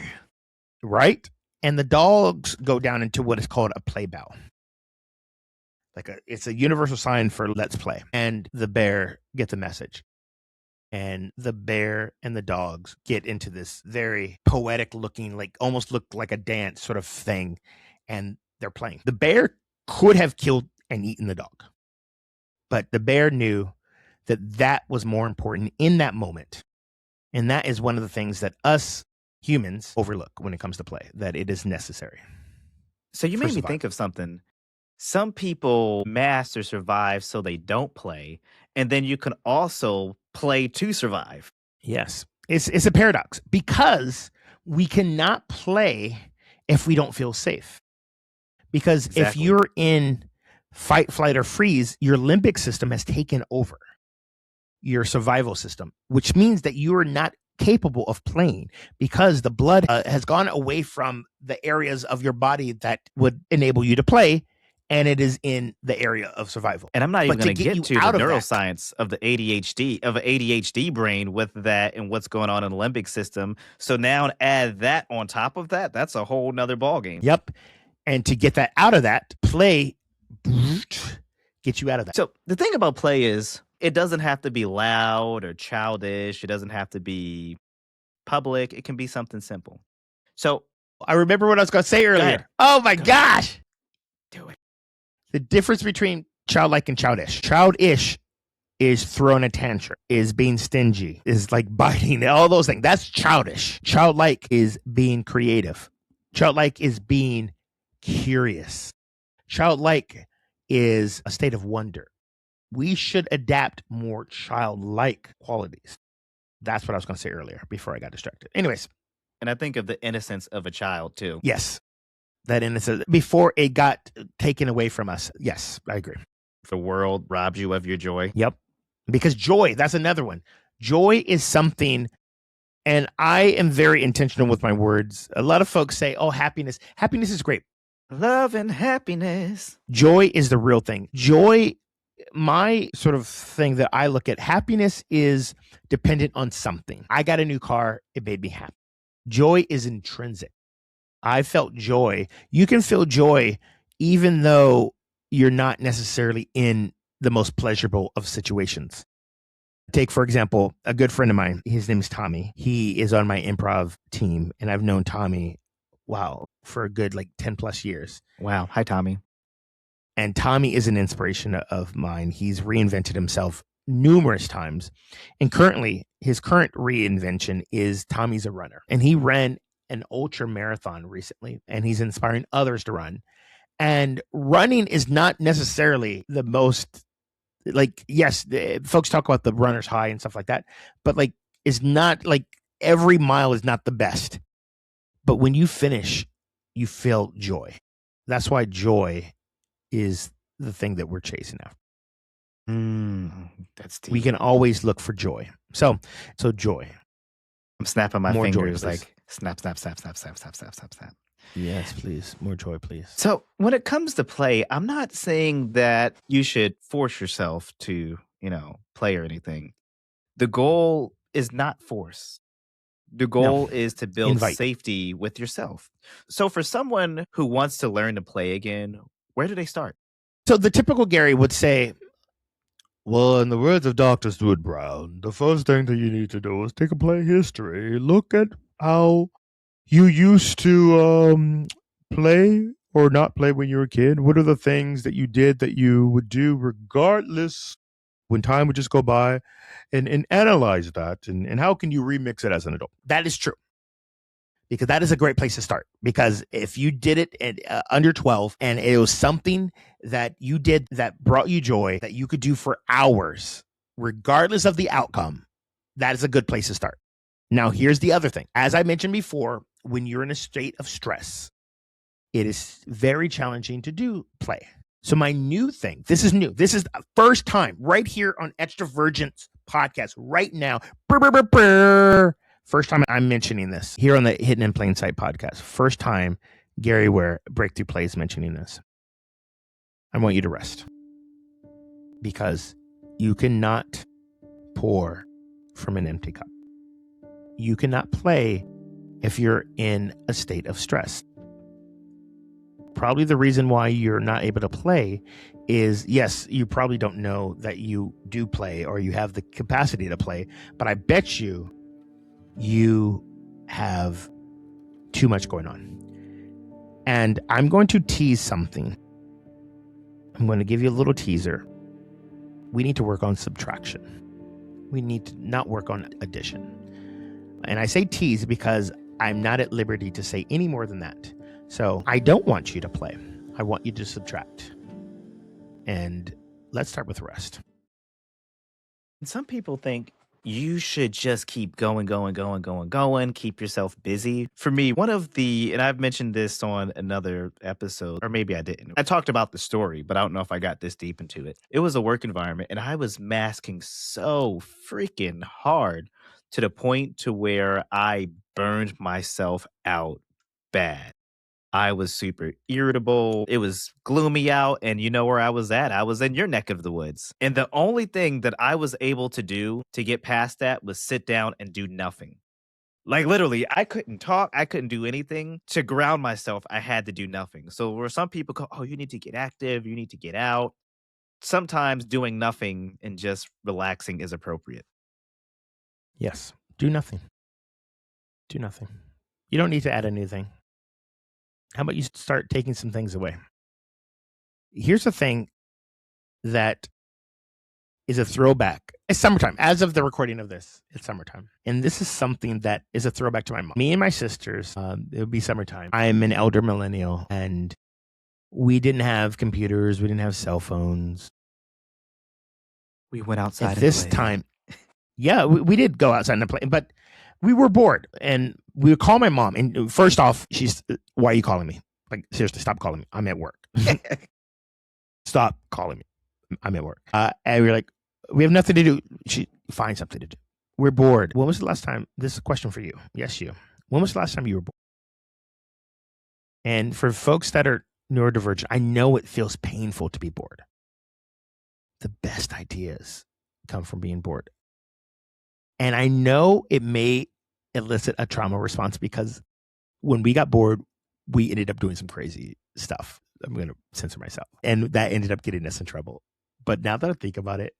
Right? And the dogs go down into what is called a play bow. It's a universal sign for let's play. And the bear gets the message. And the bear and the dogs get into this very poetic looking, like almost look like a dance sort of thing. And they're playing. The bear could have killed and eaten the dog. But the bear knew that was more important in that moment. And that is one of the things that us humans overlook when it comes to play, that it is necessary. So you made me think of something. Some people master survive so they don't play, and then you can also play to survive. Yes. It's a paradox because we cannot play if we don't feel safe. Because if you're in fight, flight, or freeze, your limbic system has taken over your survival system, which means that you are not capable of playing because the blood has gone away from the areas of your body that would enable you to play, and it is in the area of survival. And I'm not even going to get to the neuroscience of the ADHD brain with that and what's going on in the limbic system. So now add that on top of that, that's a whole nother ballgame. Yep. And to get that out of that, play get you out of that. So the thing about play is it doesn't have to be loud or childish. It doesn't have to be public. It can be something simple. So I remember what I was going to say earlier. Oh my gosh. Do it. The difference between childlike and childish. Childish is throwing a tantrum, is being stingy, is like biting, all those things. That's childish. Childlike is being creative. Childlike is being curious. Childlike is a state of wonder. We should adapt more childlike qualities. That's what I was going to say earlier before I got distracted. Anyways. And I think of the innocence of a child too. Yes. That innocence before it got taken away from us. Yes, I agree. The world robs you of your joy. Yep. Because joy, that's another one. Joy is something, and I am very intentional with my words. A lot of folks say, oh, happiness. Happiness is great. Love and happiness. Joy is the real thing. Joy, my sort of thing that I look at, happiness is dependent on something. I got a new car. It made me happy. Joy is intrinsic. I felt joy. You can feel joy even though you're not necessarily in the most pleasurable of situations. Take, for example, a good friend of mine. His name is Tommy. He is on my improv team, and I've known Tommy, for a good 10 plus years. Wow. Hi, Tommy. And Tommy is an inspiration of mine. He's reinvented himself numerous times. And currently, his current reinvention is Tommy's a runner. And he ran an ultra marathon recently, and he's inspiring others to run. And running is not necessarily the most, yes, folks talk about the runner's high and stuff like that, but it's not every mile is not the best. But when you finish, you feel joy. That's why joy is the thing that we're chasing after. That's deep. We can always look for joy. So joy. I'm snapping my More fingers joy, snap, snap, snap, snap, snap, snap, snap, snap, snap. Yes, please. More joy, please. So when it comes to play, I'm not saying that you should force yourself to, play or anything. The goal is not force. The goal is to build safety with yourself. So for someone who wants to learn to play again, where do they start? So the typical Gary would say, well, in the words of Dr. Stuart Brown, the first thing that you need to do is take a play history. Look at how you used to play or not play when you were a kid. What are the things that you did that you would do regardless when time would just go by, and analyze that, and how can you remix it as an adult? That is true. Because that is a great place to start. Because if you did it at under 12 and it was something that you did that brought you joy, that you could do for hours, regardless of the outcome, that is a good place to start. Now, here's the other thing. As I mentioned before, when you're in a state of stress, it is very challenging to do play. So my new thing, this is new. This is the first time right here on Extrovergent podcast right now. First time I'm mentioning this here on the Hidden in Plain Sight podcast. First time Gary Ware BreakThrough plays mentioning this. I want you to rest because you cannot pour from an empty cup. You cannot play if you're in a state of stress. Probably the reason why you're not able to play is, yes, you probably don't know that you do play or you have the capacity to play, but I bet you have too much going on. And I'm going to tease something. I'm going to give you a little teaser. We need to work on subtraction. We need to not work on addition. And I say tease because I'm not at liberty to say any more than that. So I don't want you to play. I want you to subtract. And let's start with rest. Some people think you should just keep going, keep yourself busy. For me, and I've mentioned this on another episode, or maybe I didn't. I talked about the story, but I don't know if I got this deep into it. It was a work environment, and I was masking so freaking hard to the point to where I burned myself out bad. I was super irritable. It was gloomy out. And you know where I was at? I was in your neck of the woods. And the only thing that I was able to do to get past that was sit down and do nothing. Literally, I couldn't talk. I couldn't do anything. To ground myself, I had to do nothing. So where some people go, oh, you need to get active. You need to get out. Sometimes doing nothing and just relaxing is appropriate. Yes. Do nothing. Do nothing. You don't need to add a new thing. How about you start taking some things away? Here's the thing that is a throwback. It's summertime. As of the recording of this, it's summertime. And this is something that is a throwback to my mom. Me and my sisters, it would be summertime. I'm an elder millennial, and We didn't have computers. We didn't have cell phones. We went outside At and this played. time, yeah, we did go outside and play, but we were bored. And we would call my mom. And first off, she's, why are you calling me? Like, seriously, stop calling me. I'm at work. Stop calling me. I'm at work. And we were like, we have nothing to do. Find something to do. We're bored. When was the last time? This is a question for you. Yes, you. When was the last time you were bored? And for folks that are neurodivergent, I know it feels painful to be bored. The best ideas come from being bored. And I know it may elicit a trauma response because when we got bored, we ended up doing some crazy stuff. I'm going to censor myself. And that ended up getting us in trouble. But now that I think about it,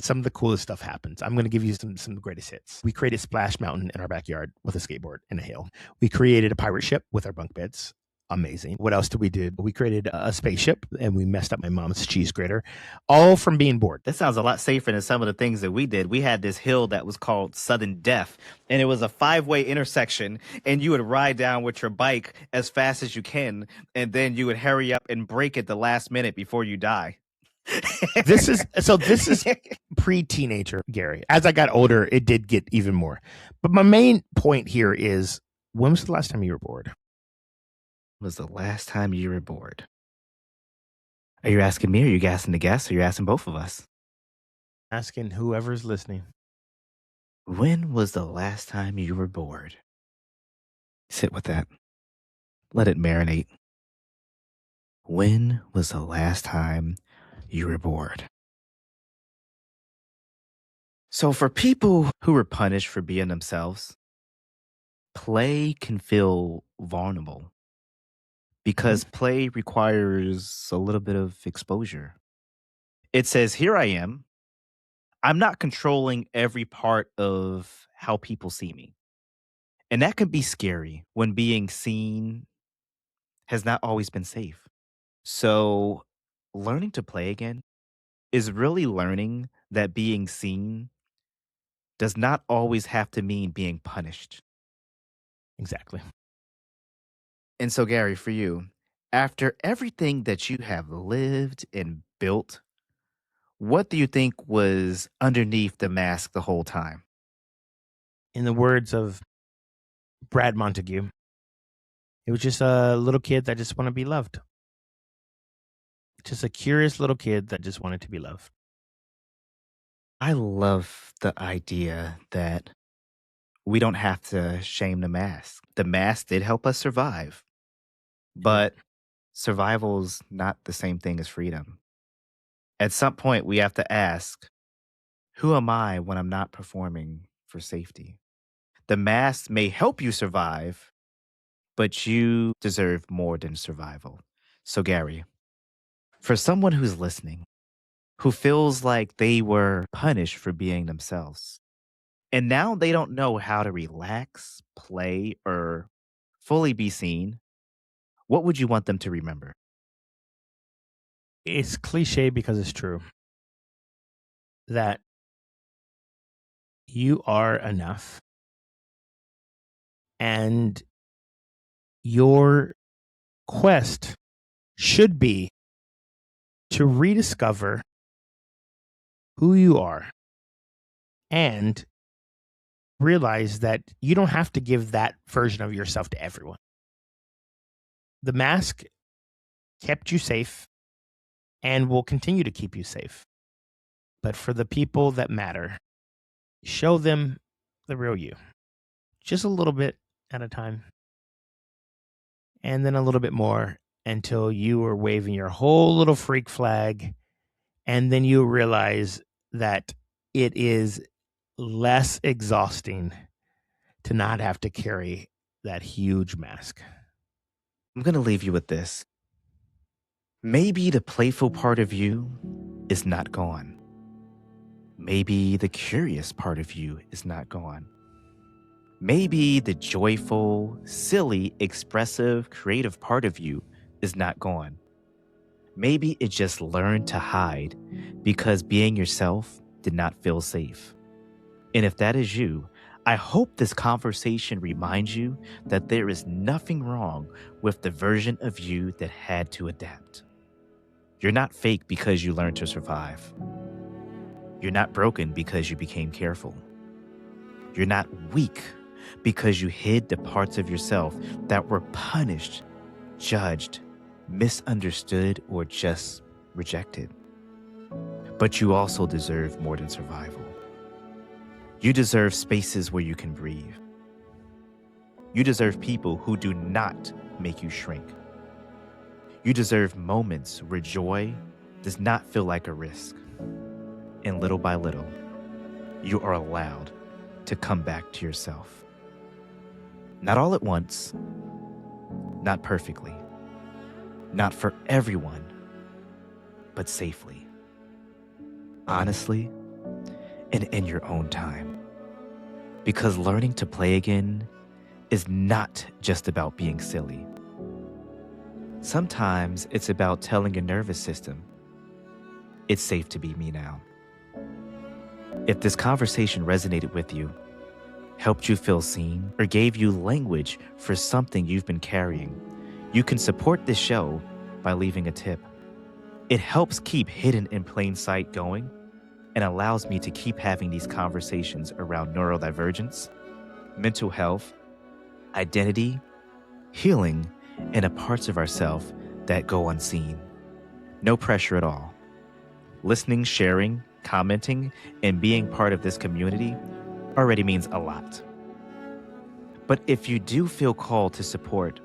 some of the coolest stuff happens. I'm going to give you some greatest hits. We created Splash Mountain in our backyard with a skateboard and a hill. We created a pirate ship with our bunk beds. Amazing. What else did we do? We created a spaceship and we messed up my mom's cheese grater, all from being bored. That sounds a lot safer than some of the things that we did. We had this hill that was called Sudden Death, and it was a 5-way intersection, and you would ride down with your bike as fast as you can, and then you would hurry up and brake at the last minute before you die. This is pre-teenager Gary. As I got older, it did get even more. But my main point here is, when was the last time you were bored? Was the last time you were bored? Are you asking me? Are you asking the guests? Or are you asking both of us? Asking whoever's listening. When was the last time you were bored? Sit with that. Let it marinate. When was the last time you were bored? So for people who were punished for being themselves, play can feel vulnerable because play requires a little bit of exposure. It says, here I am. I'm not controlling every part of how people see me. And that can be scary when being seen has not always been safe. So learning to play again is really learning that being seen does not always have to mean being punished. Exactly. And so, Gary, for you, after everything that you have lived and built, what do you think was underneath the mask the whole time? In the words of Brad Montague, it was just a little kid that just wanted to be loved. Just a curious little kid that just wanted to be loved. I love the idea that we don't have to shame the mask. The mask did help us survive, but survival's not the same thing as freedom. At some point, we have to ask, who am I when I'm not performing for safety? The mask may help you survive, but you deserve more than survival. So, Gary, for someone who's listening, who feels like they were punished for being themselves, and now they don't know how to relax, play, or fully be seen, what would you want them to remember? It's cliche because it's true that you are enough and your quest should be to rediscover who you are and realize that you don't have to give that version of yourself to everyone. The mask kept you safe and will continue to keep you safe. But for the people that matter, show them the real you. Just a little bit at a time. And then a little bit more until you are waving your whole little freak flag. And then you realize that it is less exhausting to not have to carry that huge mask. I'm going to leave you with this. Maybe the playful part of you is not gone. Maybe the curious part of you is not gone. Maybe the joyful, silly, expressive, creative part of you is not gone. Maybe it just learned to hide because being yourself did not feel safe. And if that is you, I hope this conversation reminds you that there is nothing wrong with the version of you that had to adapt. You're not fake because you learned to survive. You're not broken because you became careful. You're not weak because you hid the parts of yourself that were punished, judged, misunderstood, or just rejected. But you also deserve more than survival. You deserve spaces where you can breathe. You deserve people who do not make you shrink. You deserve moments where joy does not feel like a risk. And little by little, you are allowed to come back to yourself. Not all at once, not perfectly, not for everyone, but safely, honestly, and in your own time. Because learning to play again is not just about being silly. Sometimes it's about telling your nervous system, it's safe to be me now. If this conversation resonated with you, helped you feel seen, or gave you language for something you've been carrying, you can support this show by leaving a tip. It helps keep Hidden in Plain Sight going and allows me to keep having these conversations around neurodivergence, mental health, identity, healing, and the parts of ourselves that go unseen. No pressure at all. Listening, sharing, commenting, and being part of this community already means a lot. But if you do feel called to support,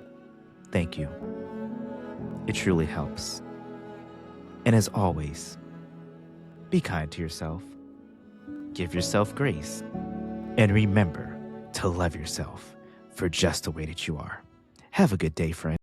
thank you. It truly helps. And as always, be kind to yourself, give yourself grace, and remember to love yourself for just the way that you are. Have a good day, friend.